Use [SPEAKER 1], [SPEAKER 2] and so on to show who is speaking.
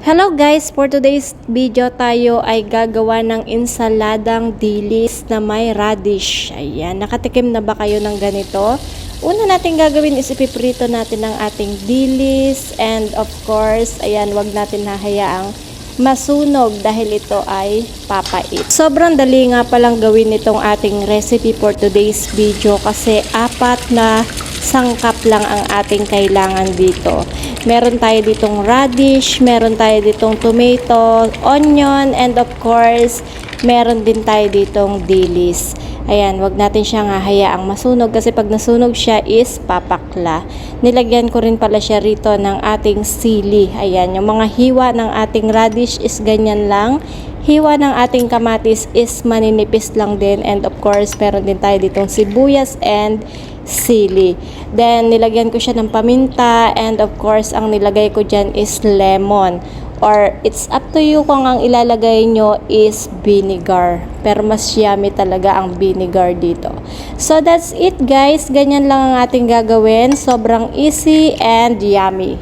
[SPEAKER 1] Hello guys, for today's video tayo ay gagawa ng insaladang dilis na may radish. Ayan, nakatikim na ba kayo ng ganito? Una natin gagawin is ipiprito natin ang ating dilis and of course, ayan, wag natin hahayaang masunog dahil ito ay papait. Sobrang dali nga palang gawin itong ating recipe for today's video kasi 4 na sangkap lang ang ating kailangan dito. Meron tayo ditong radish, meron tayo ditong tomato, onion, and of course, meron din tayo ditong dilis. Ayan, wag natin siyang hahayaang masunog kasi pag nasunog siya is papakla. Nilagyan ko rin pala siya rito ng ating sili. Ayan, yung mga hiwa ng ating radish is ganyan lang. Hiwa ng ating kamatis is maninipis lang din. And of course, meron din tayo ditong sibuyas and sili. Then, nilagyan ko siya ng paminta and of course, ang nilagay ko dyan is lemon. Or it's up to you kung ang ilalagay nyo is vinegar. Pero mas yummy talaga ang vinegar dito. So that's it guys. Ganyan lang ang ating gagawin. Sobrang easy and yummy.